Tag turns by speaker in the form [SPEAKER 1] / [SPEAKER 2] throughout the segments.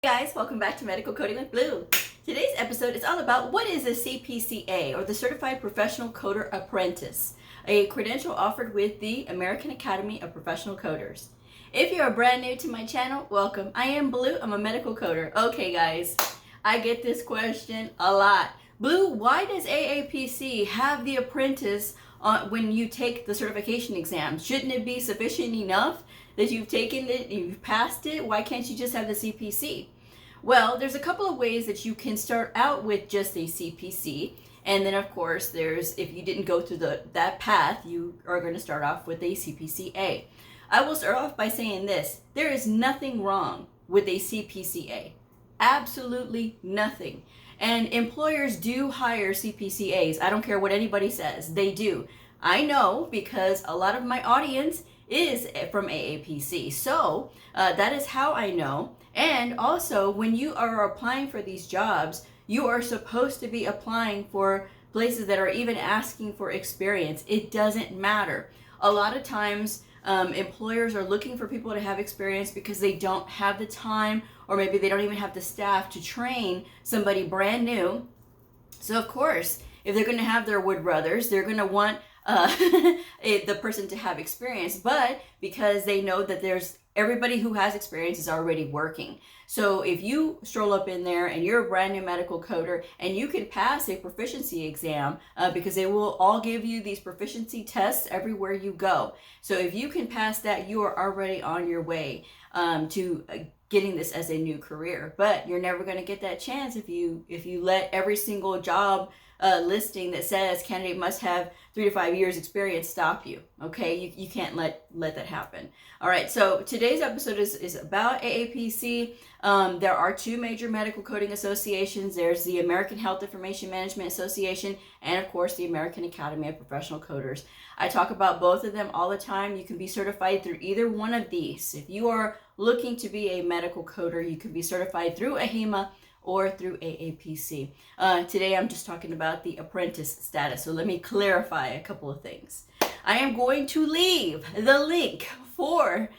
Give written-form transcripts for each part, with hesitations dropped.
[SPEAKER 1] Hey guys, welcome back to Medical Coding with Blue. Today's episode is all about what is a Cpca, or the Certified Professional Coder Apprentice, a credential offered with the American Academy of Professional Coders. If you're brand new to my channel, welcome. I am Blue, I'm a medical coder. Okay guys, I get this question a lot. Blue, why does AAPC have the apprentice when you take the certification exam? Shouldn't it be sufficient enough that you've taken it, you've passed it? Why can't you just have the CPC? Well, there's a couple of ways that you can start out with just a CPC, and then of course if you didn't go through that path, you are going to start off with a Cpc-A. I will start off by saying this: there is nothing wrong with a Cpc-A, absolutely nothing. And employers do hire CPC-As. I don't care what anybody says, they do. I know because a lot of my audience is from AAPC, so that is how I know. And also, when you are applying for these jobs, you are supposed to be applying for places that are even asking for experience. It doesn't matter. A lot of times employers are looking for people to have experience because they don't have the time, or maybe they don't even have the staff to train somebody brand new. So of course, if they're going to have their wood brothers, they're going to want the person to have experience, but because they know that everybody who has experience is already working. So if you stroll up in there and you're a brand new medical coder and you can pass a proficiency exam, because they will all give you these proficiency tests everywhere you go. So if you can pass that, you are already on your way to getting this as a new career. But you're never going to get that chance if you let every single job listing that says candidate must have 3 to 5 years experience stop you. Okay, you can't let that happen. All right, so today's episode is about AAPC. There are two major medical coding associations. There's the American Health Information Management Association and of course the American Academy of Professional Coders. I talk about both of them all the time. You can be certified through either one of these. If you are looking to be a medical coder, you can be certified through AHIMA or through AAPC. Today I'm just talking about the apprentice status, so let me clarify a couple of things. I am going to leave the link for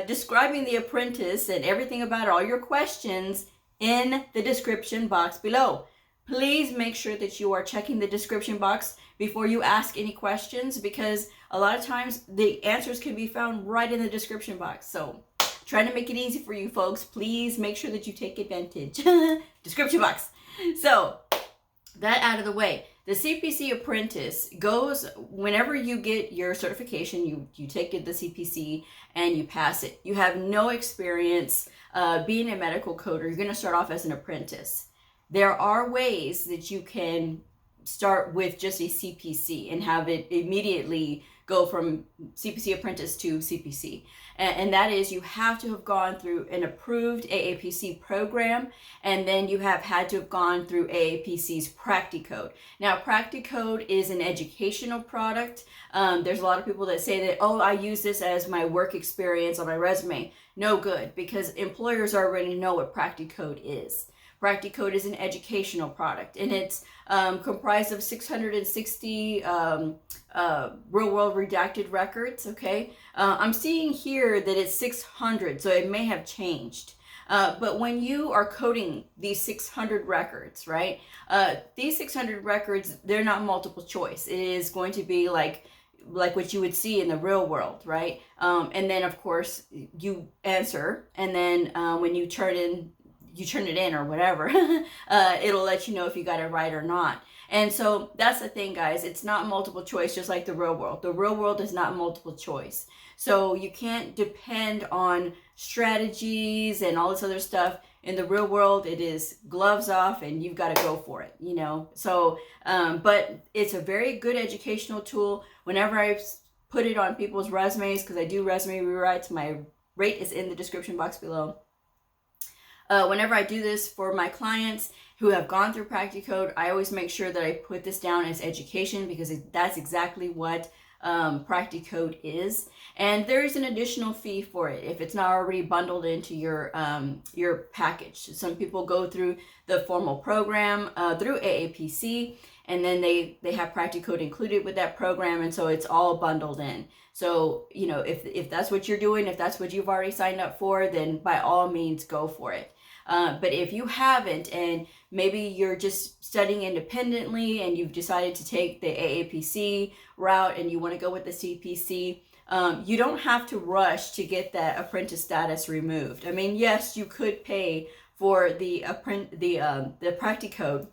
[SPEAKER 1] describing the apprentice and everything about all your questions in the description box below. Please make sure that you are checking the description box before you ask any questions, because a lot of times the answers can be found right in the description box. So trying to make it easy for you folks, please make sure that you take advantage. Description box. So that out of the way, the Cpc Apprentice goes whenever you get your certification. You take the CPC and you pass it. You have no experience being a medical coder. You're going to start off as an apprentice. There are ways that you can start with just a CPC and have it immediately go from Cpc Apprentice to CPC. And that is, you have to have gone through an approved AAPC program, and then you have had to have gone through AAPC's Practicode. Now, Practicode is an educational product. There's a lot of people that say that, oh, I use this as my work experience on my resume. No good, because employers already know what Practicode is. Practicode is an educational product, and it's comprised of 660 real-world redacted records, okay? I'm seeing here that it's 600, so it may have changed. But when you are coding these 600 records, right, these 600 records, they're not multiple choice. It is going to be like what you would see in the real world, right? And then, of course, you answer, and then when you turn it in or whatever, it'll let you know if you got it right or not. And so that's the thing, guys. It's not multiple choice, just like the real world. The real world is not multiple choice. So you can't depend on strategies and all this other stuff. In the real world, it is gloves off and you've got to go for it, you know. So, but it's a very good educational tool. Whenever I put it on people's resumes, because I do resume rewrites, my rate is in the description box below. Whenever I do this for my clients who have gone through Practicode, I always make sure that I put this down as education, because that's exactly what Practicode is. And there's an additional fee for it if it's not already bundled into your package. Some people go through the formal program through AAPC, and then they have Practicode included with that program, and so it's all bundled in. So, you know, if that's what you're doing, if that's what you've already signed up for, then by all means go for it. But if you haven't, and maybe you're just studying independently and you've decided to take the AAPC route and you want to go with the CPC, you don't have to rush to get that apprentice status removed. I mean, yes, you could pay for the Practicode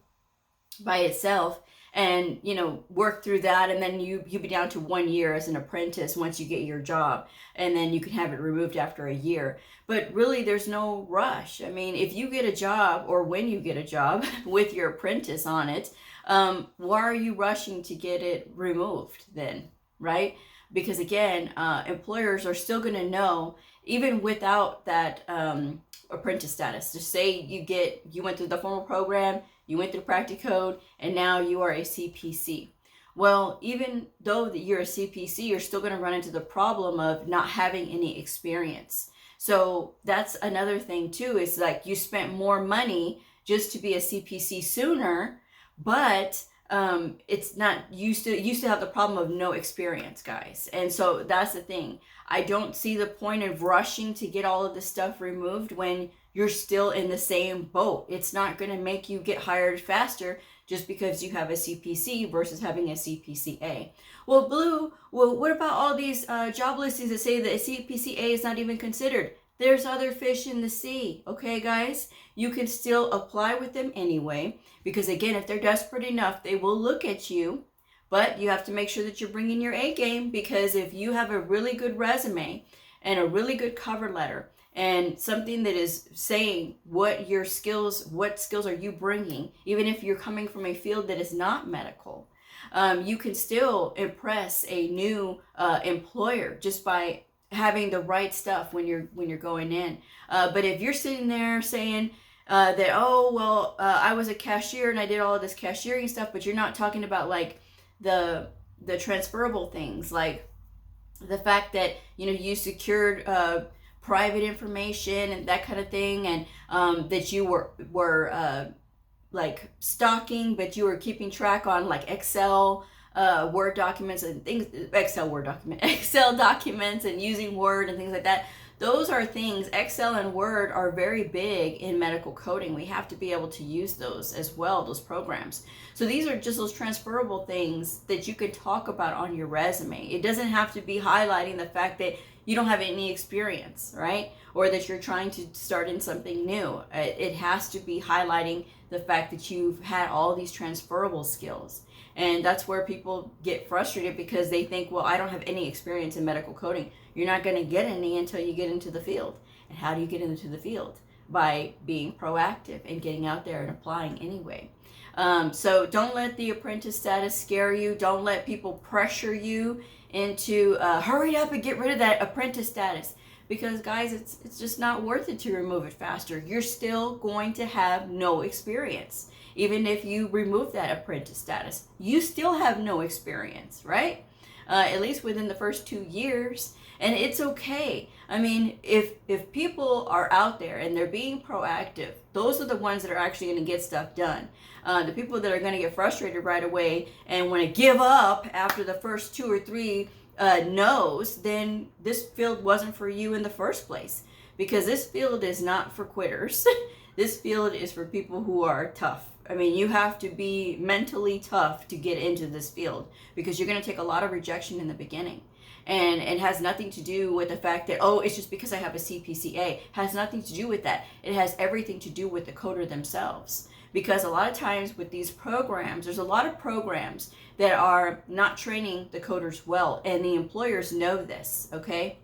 [SPEAKER 1] by itself and, you know, work through that, and then you'd be down to 1 year as an apprentice once you get your job, and then you can have it removed after a year. But really, there's no rush. I mean, if you get a job, or when you get a job with your apprentice on it, why are you rushing to get it removed then, right? Because again, employers are still going to know, even without that apprentice status. Just say you went through the formal program, you went through Practicode, and now you are a CPC. Well, even though that you're a CPC, you're still going to run into the problem of not having any experience. So that's another thing too, is like you spent more money just to be a CPC sooner, but it's not, you still have the problem of no experience, guys. And so that's the thing. I don't see the point of rushing to get all of this stuff removed when you're still in the same boat. It's not going to make you get hired faster just because you have a CPC versus having a Cpca. Well, Blue, what about all these job listings that say that a Cpca is not even considered? There's other fish in the sea, okay, guys? You can still apply with them anyway, because again, if they're desperate enough, they will look at you, but you have to make sure that you're bringing your A game, because if you have a really good resume and a really good cover letter and something that is saying what skills are you bringing, even if you're coming from a field that is not medical, you can still impress a new employer just by having the right stuff when you're going in. But if you're sitting there saying that, oh, well, I was a cashier and I did all of this cashiering stuff, but you're not talking about like the transferable things, like the fact that, you know, you secured private information and that kind of thing, and that you were like stalking, but you were keeping track on like Excel Word documents and things, Excel documents and using Word and things like that. Those are things, Excel and Word are very big in medical coding. We have to be able to use those as well, those programs. So these are just those transferable things that you can talk about on your resume. It doesn't have to be highlighting the fact that you don't have any experience, right? Or that you're trying to start in something new. It has to be highlighting the fact that you've had all these transferable skills. And that's where people get frustrated, because they think, well, I don't have any experience in medical coding. You're not going to get any until you get into the field. And how do you get into the field? By being proactive and getting out there and applying anyway. So don't let the apprentice status scare you. Don't let people pressure you into hurry up and get rid of that apprentice status. Because guys, it's just not worth it to remove it faster. You're still going to have no experience. Even if you remove that apprentice status, you still have no experience, right? At least within the first 2 years. And it's okay. I mean, if people are out there and they're being proactive, those are the ones that are actually going to get stuff done. The people that are going to get frustrated right away and want to give up after the first 2 or 3 no's, then this field wasn't for you in the first place. Because this field is not for quitters. This field is for people who are tough. I mean, you have to be mentally tough to get into this field, because you're going to take a lot of rejection in the beginning. And it has nothing to do with the fact that, oh, it's just because I have a Cpca. It has nothing to do with that. It has everything to do with the coder themselves. Because a lot of times with these programs, there's a lot of programs that are not training the coders well, and the employers know this, okay?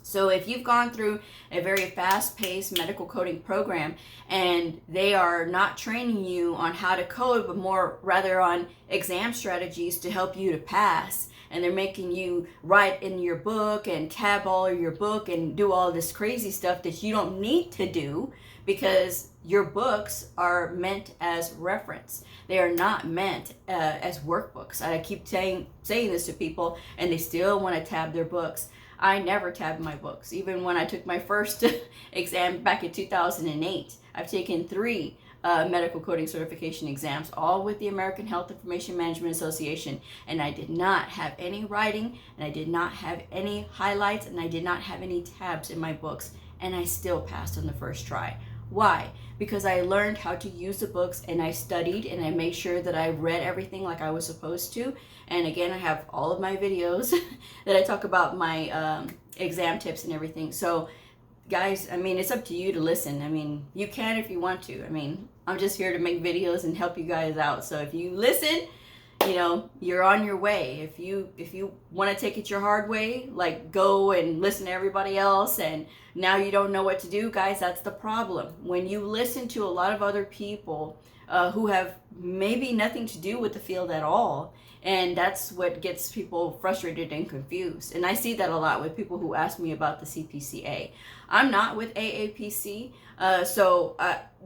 [SPEAKER 1] So if you've gone through a very fast-paced medical coding program and they are not training you on how to code, but more rather on exam strategies to help you to pass, and they're making you write in your book and tab all your book and do all this crazy stuff that you don't need to do, because your books are meant as reference. They are not meant as workbooks. I keep saying this to people, and they still want to tab their books. I never tabbed my books. Even when I took my first exam back in 2008, I've taken 3 medical coding certification exams, all with the American Health Information Management Association, and I did not have any writing, and I did not have any highlights, and I did not have any tabs in my books, and I still passed on the first try. Why? Because I learned how to use the books, and I studied, and I made sure that I read everything like I was supposed to. And again, I have all of my videos that I talk about my exam tips and everything. So guys, I mean, it's up to you to listen. I mean, you can if you want to. I mean, I'm just here to make videos and help you guys out. So if you listen, you know, you're on your way. If you want to take it your hard way, like go and listen to everybody else and now you don't know what to do, guys, that's the problem. When you listen to a lot of other people who have maybe nothing to do with the field at all, and that's what gets people frustrated and confused. And I see that a lot with people who ask me about the Cpca. I'm not with AAPC, so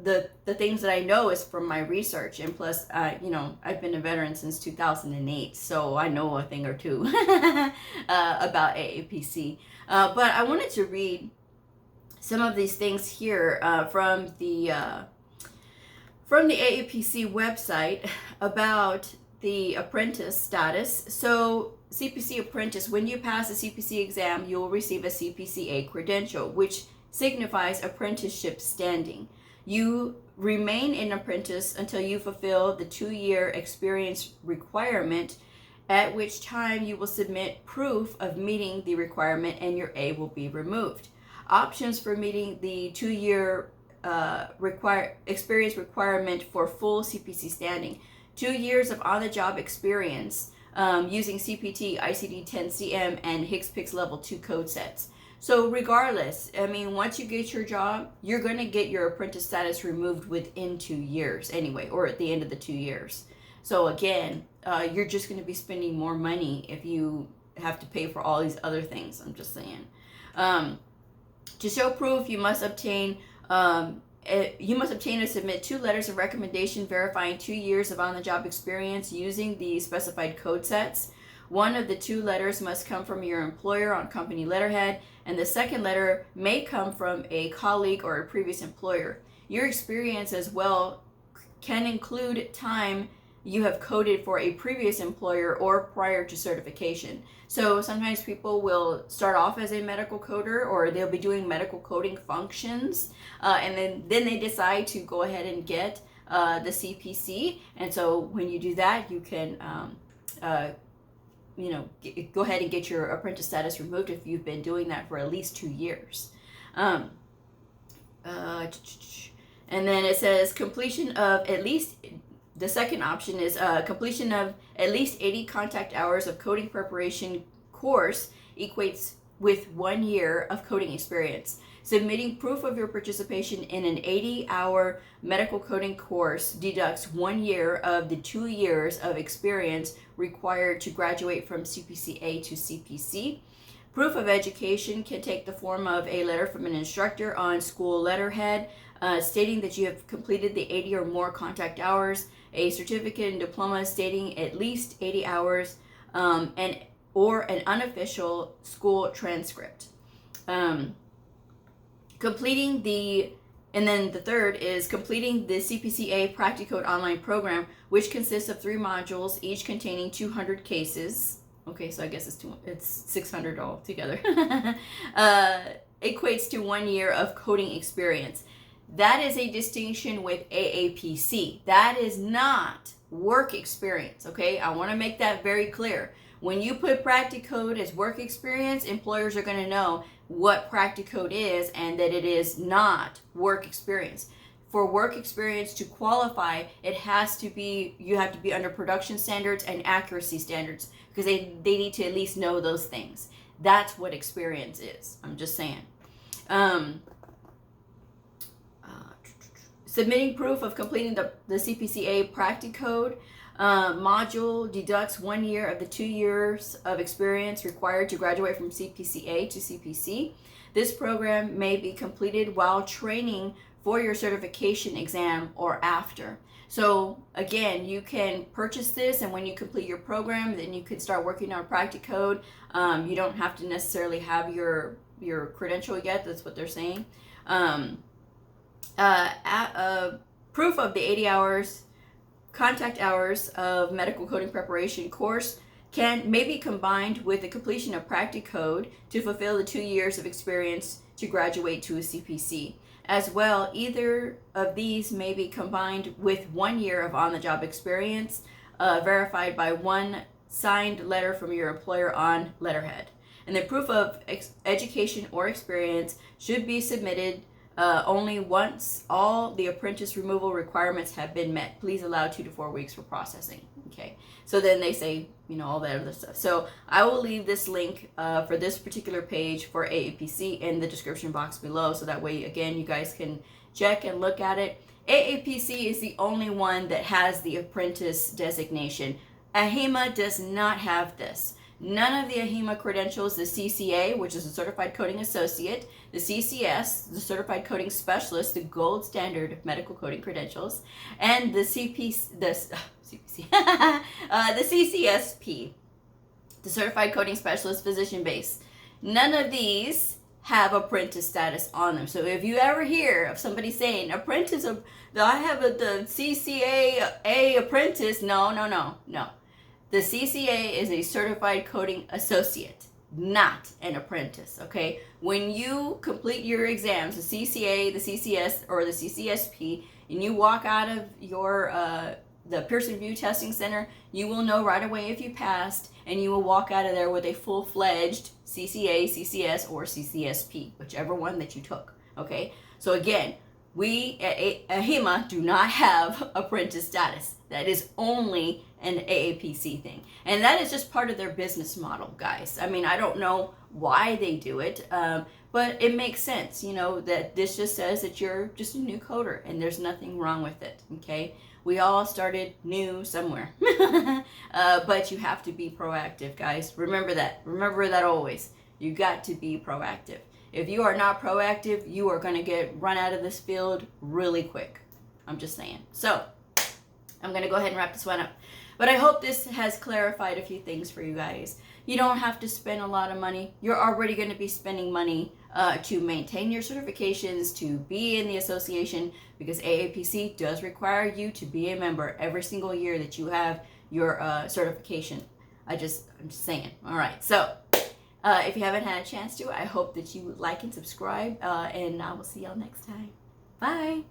[SPEAKER 1] the things that I know is from my research, and plus, you know, I've been a veteran since 2008, so I know a thing or two about AAPC. But I wanted to read some of these things here from the AAPC website about the apprentice status. So Cpc Apprentice, when you pass the CPC exam, you will receive a Cpca credential, which signifies apprenticeship standing. You remain an apprentice until you fulfill the 2-year experience requirement, at which time you will submit proof of meeting the requirement and your A will be removed. Options for meeting the 2-year experience requirement for full CPC standing: 2 years of on-the-job experience using CPT, ICD-10-CM, and HCPCS level 2 code sets. So regardless, I mean, once you get your job, you're going to get your apprentice status removed within 2 years anyway, or at the end of the 2 years. So again, you're just going to be spending more money if you have to pay for all these other things. I'm just saying. To show proof, you must obtain and submit 2 letters of recommendation verifying 2 years of on-the-job experience using the specified code sets. One of the 2 letters must come from your employer on company letterhead, and the second letter may come from a colleague or a previous employer. Your experience as well can include time you have coded for a previous employer or prior to certification. So sometimes people will start off as a medical coder, or they'll be doing medical coding functions, and then they decide to go ahead and get the CPC. And so when you do that, you can you know, go ahead and get your apprentice status removed if you've been doing that for at least 2 years. And then it says completion of at least, the second option is completion of at least 80 contact hours of coding preparation course equates with 1 year of coding experience. Submitting proof of your participation in an 80-hour medical coding course deducts 1 year of the 2 years of experience required to graduate from Cpca to CPC. Proof of education can take the form of a letter from an instructor on school letterhead stating that you have completed the 80 or more contact hours, a certificate and diploma stating at least 80 hours, or an unofficial school transcript. And then the third is completing the Cpca Practicode online program, which consists of 3 modules, each containing 200 cases. Okay, so I guess it's 600 all together. Equates to 1 year of coding experience. That is a distinction with AAPC. That is not work experience, okay? I want to make that very clear. When you put Practicode as work experience, employers are going to know what Practicode is and that it is not work experience. For work experience to qualify, it has to be, you have to be under production standards and accuracy standards, because they need to at least know those things. That's what experience is. I'm just saying. Submitting proof of completing the Cpca Practicode module deducts 1 year of the 2 years of experience required to graduate from Cpca to CPC. This program may be completed while training for your certification exam or after. So again, you can purchase this, and when you complete your program, then you can start working on Practicode. You don't have to necessarily have your credential yet. That's what they're saying. Proof of the 80 hours, contact hours of medical coding preparation course may be combined with the completion of Practicode to fulfill the 2 years of experience to graduate to a CPC. As well, either of these may be combined with 1 year of on-the-job experience, verified by one signed letter from your employer on letterhead. And the proof of education or experience should be submitted only once all the apprentice removal requirements have been met. Please allow 2 to 4 weeks for processing. Okay, so then they say, you know, all that other stuff. So I will leave this link for this particular page for AAPC in the description box below, so that way, again, you guys can check and look at it. AAPC is the only one that has the apprentice designation. AHIMA does not have this. None of the AHIMA credentials, the Cpca, which is a Certified Coding Associate, the CCS, the Certified Coding Specialist, the gold standard of medical coding credentials, and the the CCSP, the Certified Coding Specialist Physician Base. None of these have apprentice status on them. So if you ever hear of somebody saying apprentice, I have the Cpca apprentice, no. The Cpca is a Certified Coding Associate, not an apprentice, okay? When you complete your exams, the Cpca, the CCS, or the CCSP, and you walk out of your the Pearson VUE Testing Center, you will know right away if you passed, and you will walk out of there with a full-fledged Cpca, CCS, or CCSP, whichever one that you took, okay? So again, we at AHIMA do not have apprentice status. That is only an AAPC thing. And that is just part of their business model, guys. I mean, I don't know why they do it, but it makes sense, you know, that this just says that you're just a new coder, and there's nothing wrong with it, okay? We all started new somewhere. But you have to be proactive, guys. Remember that. Remember that always. You got to be proactive. If you are not proactive, you are going to get run out of this field really quick. I'm just saying. So, I'm going to go ahead and wrap this one up. But I hope this has clarified a few things for you guys. You don't have to spend a lot of money. You're already going to be spending money to maintain your certifications, to be in the association, because AAPC does require you to be a member every single year that you have your certification. I'm just saying. All right. So, if you haven't had a chance to, I hope that you would like and subscribe, and I will see y'all next time. Bye.